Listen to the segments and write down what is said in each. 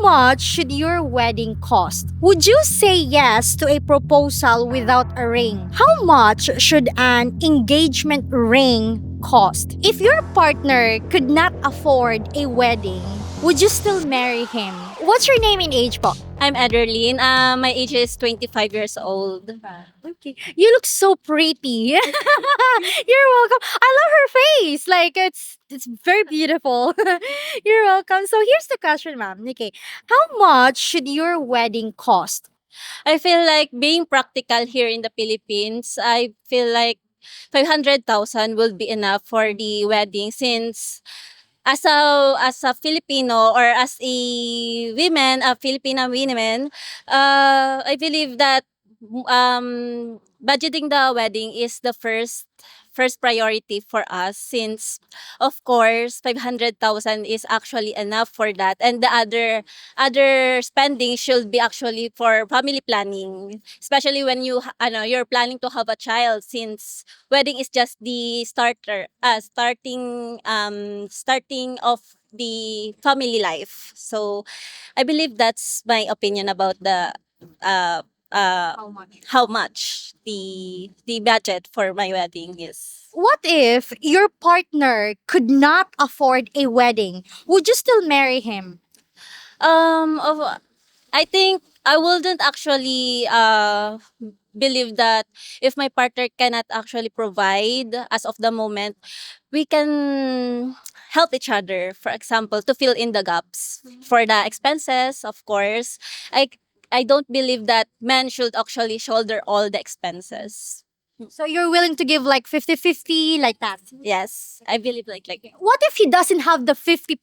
much should your wedding cost? Would you say yes to a proposal without a ring? How much should an engagement ring cost? If your partner could not afford a wedding, would you still marry him? What's your name and age po? I'm Edlin. My age is 25 years old. Okay. You look so pretty. You're welcome. I love her face. Like it's very beautiful. You're welcome. So here's the question, ma'am. Okay. How much should your wedding cost? I feel like being practical here in the Philippines, I feel like 500,000 will be enough for the wedding since as a Filipino or as a Filipina women, I believe that budgeting the wedding is the first priority for us since of course 500,000 is actually enough for that, and the other spending should be actually for family planning, especially when you're planning to have a child, since wedding is just the starting of the family life. So I believe that's my opinion about the uh how much the budget for my wedding is. What if your partner could not afford a wedding? Would you still marry him? Of I think I wouldn't actually believe that if my partner cannot actually provide as of the moment, we can help each other. For example, to fill in the gaps for the expenses, of course. I I don't believe that men should actually shoulder all the expenses. So you're willing to give like 50-50 like that? Yes, I believe like What if he doesn't have the 50%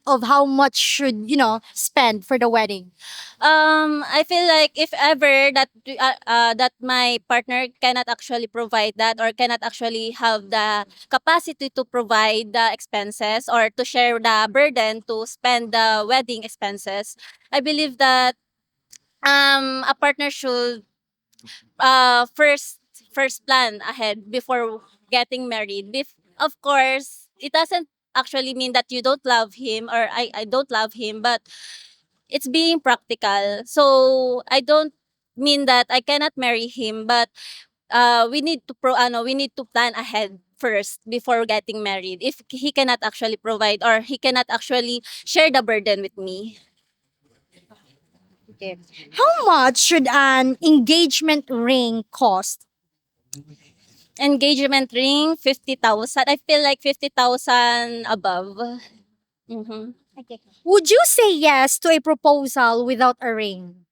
of how much should, spend for the wedding? I feel like if ever that my partner cannot actually provide that or cannot actually have the capacity to provide the expenses or to share the burden to spend the wedding expenses, I believe that a partner should first plan ahead before getting married. Of course, it doesn't actually mean that you don't love him or I don't love him, but it's being practical. So I don't mean that I cannot marry him, but we need to plan ahead first before getting married. If he cannot actually provide or he cannot actually share the burden with me. Okay. How much should an engagement ring cost? Engagement ring 50,000. I feel like 50,000 above. Mhm. Okay. Would you say yes to a proposal without a ring?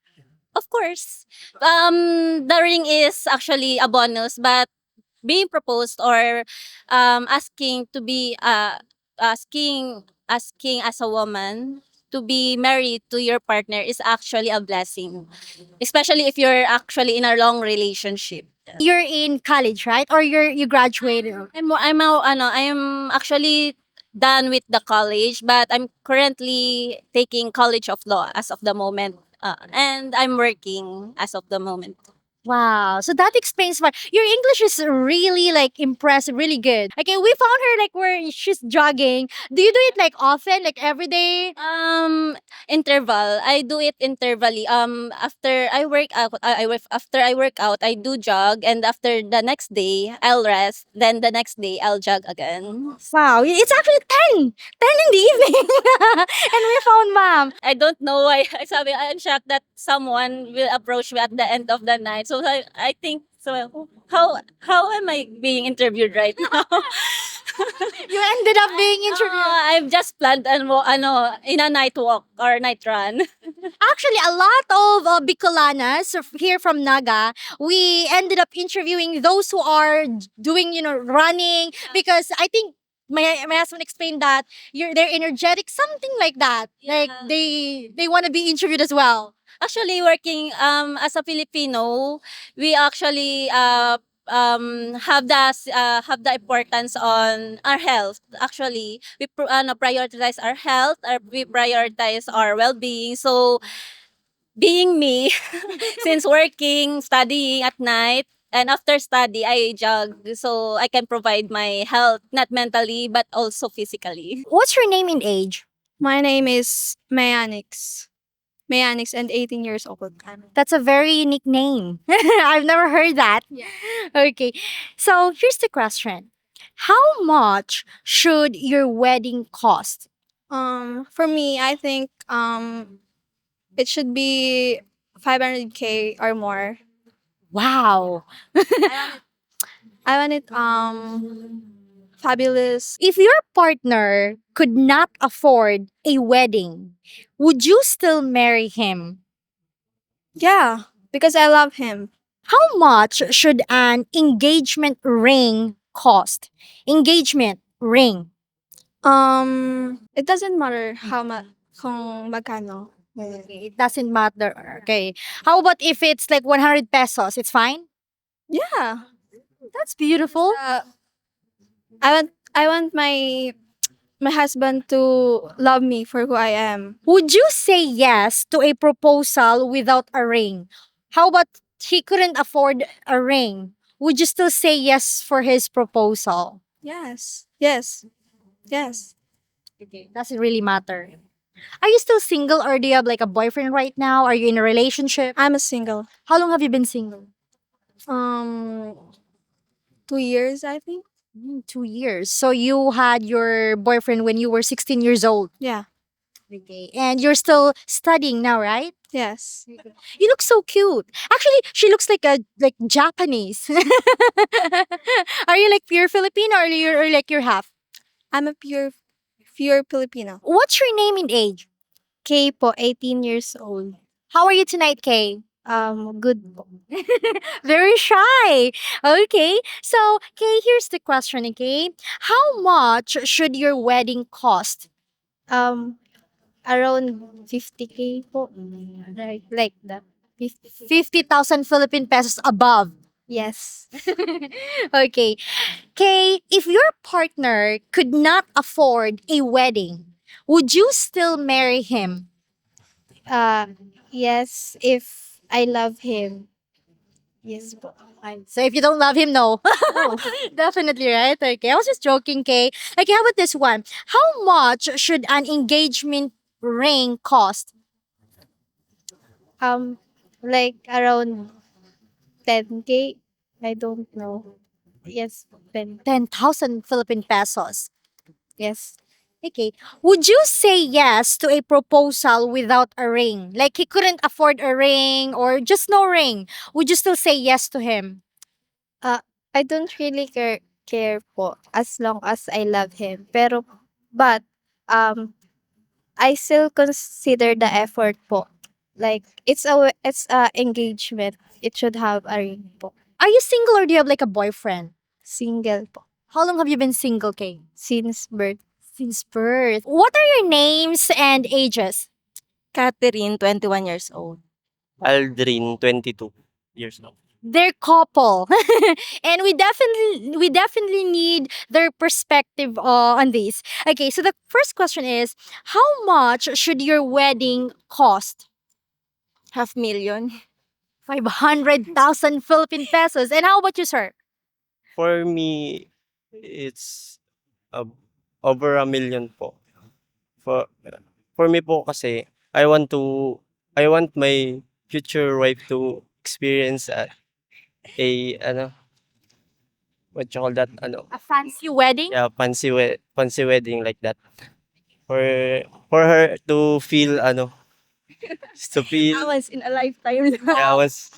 Of course. The ring is actually a bonus, but being proposed or asking to be asking as a woman to be married to your partner is actually a blessing, especially if you're actually in a long relationship. You're in college, right? Or you graduated? I'm actually done with the college, but I'm currently taking College of Law as of the moment, and I'm working as of the moment. Wow. So that explains why your English is really like impressive, really good. Okay, we found her like where she's jogging. Do you do it like often, like every day? Interval. I do it intervally. After I work out, after I work out, I do jog, and after the next day, I'll rest. Then the next day, I'll jog again. Wow, it's actually 10 in the evening. And we found mom. I don't know why. I'm shocked that someone will approach me at the end of the night. So I think so. How am I being interviewed right now? You ended up being interviewed. I've just planned in a night walk or night run. Actually, a lot of Bicolanas here from Naga, we ended up interviewing those who are doing, running, because I think my husband explained that they're energetic, something like that. Like Yeah. they want to be interviewed as well. Actually, working as a Filipino, we actually have the importance on our health. Actually, we prioritize our health, we prioritize our well-being. So, being me, since working, studying at night, and after study, I jog so I can provide my health, not mentally, but also physically. What's your name and age? My name is Mayanics. Mayanics, and 18 years old. That's a very unique name. I've never heard that. Yeah. Okay. So here's the question. How much should your wedding cost? For me, I think it should be 500K or more. Wow. I want it fabulous. If your partner could not afford a wedding, would you still marry him? Yeah, because I love him. How much should an engagement ring cost? Engagement ring. It doesn't matter how much kung magkano. Okay, it doesn't matter. Okay. How about if it's like 100 pesos? It's fine? Yeah. That's beautiful. I want my husband to love me for who I am. Would you say yes to a proposal without a ring? How about he couldn't afford a ring? Would you still say yes for his proposal? Yes. Yes. Yes. Okay. Does it really matter? Are you still single or do you have like a boyfriend right now? Are you in a relationship? I'm a single. How long have you been single? Um 2 years, I think. 2 years. So you had your boyfriend when you were 16 years old. Yeah. Okay. And you're still studying now, right? Yes. You look so cute. Actually, she looks like a like Japanese. Are you like pure Filipino or like you're half? I'm a pure Filipino. What's your name and age? Kay po, 18 years old. How are you tonight, Kay? Good po. Very shy. Okay. So, Kay, here's the question, okay? How much should your wedding cost? Um, Around 50K po. Like that. 50. 50,000 Philippine pesos above. Yes. Okay. Kay, if your partner could not afford a wedding, would you still marry him? Uh, yes, if I love him. Yes po. So if you don't love him, no. Definitely, right? Okay. I was just joking, Kay. Okay, how about this one? How much should an engagement ring cost? Like around 10K. I don't know. Yes, 10. 10,000 Philippine pesos. Yes. Okay. Would you say yes to a proposal without a ring? Like he couldn't afford a ring or just no ring. Would you still say yes to him? Uh, I don't really care po as long as I love him. But um I still consider the effort po. Like it's a engagement. It should have a ring po. Are you single or do you have like a boyfriend? Single po. How long have you been single, Kay? Since birth. Since birth. What are your names and ages? Catherine, 21 years old. Aldrin, 22 years old. They're couple. And we definitely need their perspective on this. Okay, so the first question is how much should your wedding cost? 500,000. 500,000 Philippine pesos. And how about you, sir? For me, it's uh, over 1 million po. For for me po kasi, I want my future wife to experience a ano, what you call that, ano, A fancy wedding? yeah, fancy wedding like that. For for her to feel to feel Once in a lifetime. yeah, was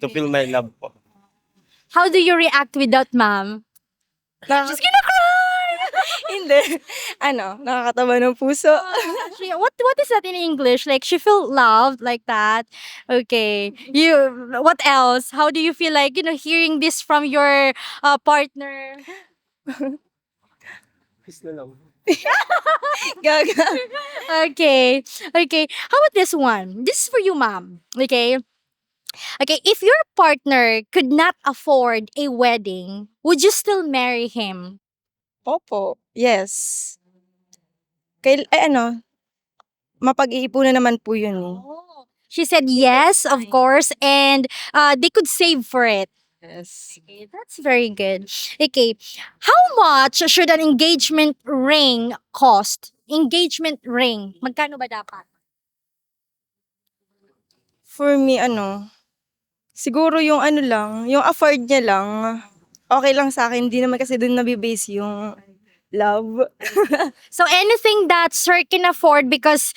to feel my love po. How do you react with that, ma'am? She's gonna cry! Hindi. Nakakataba ng puso. What is that in English? Like she felt loved like that. Okay. What else? How do you feel like, hearing this from your partner? Kiss na lang. Gaga. Okay. Okay. How about this one? This is for you, ma'am. Okay. Okay, if your partner could not afford a wedding, would you still marry him? Opo. Yes. Mapag-iipunan naman po yun eh. She said yes, of course, and they could save for it. Yes. Okay, that's very good. Okay, how much should an engagement ring cost? Engagement ring. Magkano ba dapat? For me, siguro yung lang, yung afford niya lang, okay lang sa akin. Hindi naman kasi dun nabibase yung love. So anything that sir can afford, because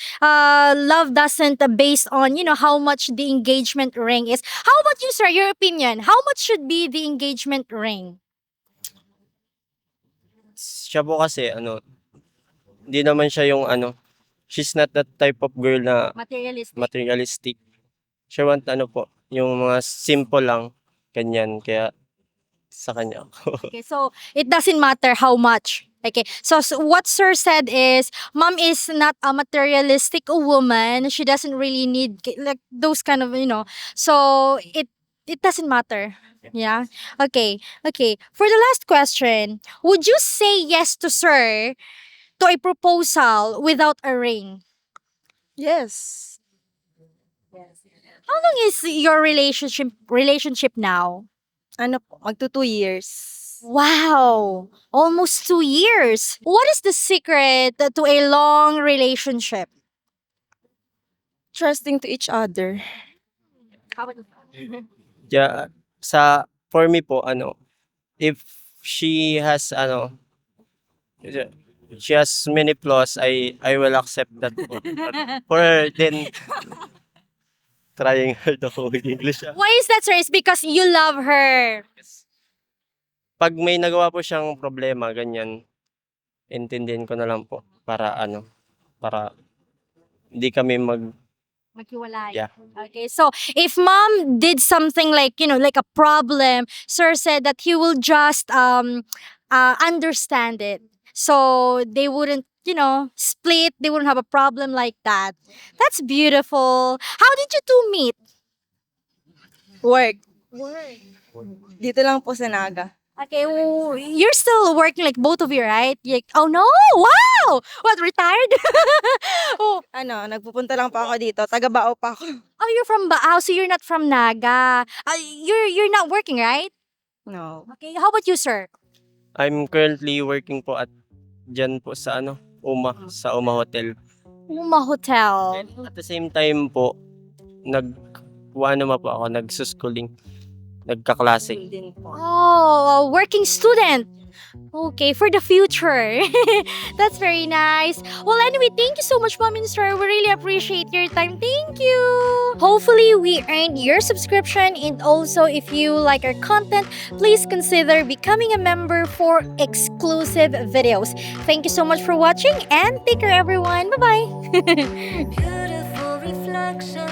love doesn't based on how much the engagement ring is. How about you, sir? Your opinion? How much should be the engagement ring? Siya po kasi hindi naman siya yung she's not that type of girl na Materialistic. materialistic. Siya want po, yung mga simple lang, ganyan. Kaya sa kanya ako. Okay, so it doesn't matter how much. Okay, so what sir said is, mom is not a materialistic woman. She doesn't really need like those kind of. So it doesn't matter. Yeah. Okay. Okay. For the last question, would you say yes to sir to a proposal without a ring? Yes. How long is your relationship now? Magto 2 years. Wow, almost 2 years. What is the secret to a long relationship? Trusting to each other. Kaya for me po, if she has she has many flaws, I will accept that po. But for her, then trying hard ako with English. Why is that, sir? It's because you love her. Pag may nagawa po siyang problema, ganyan, intindihin ko na lang po para para hindi kami Maghiwalay. Yeah. Okay, so if mom did something like, like a problem, sir said that he will just understand it. So they wouldn't, split, they wouldn't have a problem like that. That's beautiful. How did you two meet? Work. Dito lang po sa Naga. Okay, you're still working like both of you, right? Oh no! Wow! What, retired? Oh, Nagpupunta lang po ako dito. Taga-Bao pa ako. oh, you're from Baao, so you're not from Naga. You're not working, right? No. Okay, how about you, sir? I'm currently working po at dyan po sa sa Uma Hotel. Uma Hotel. And at the same time po, naman po ako, nagsuschooling, nagkaklase. Din po. Oh, a working student. Okay, for the future. That's very nice. Well, anyway, thank you so much, Mom and Sir. We really appreciate your time. Thank you. Hopefully, we earned your subscription. And also, if you like our content, please consider becoming a member for exclusive videos. Thank you so much for watching and take care, everyone. Bye bye. Beautiful reflection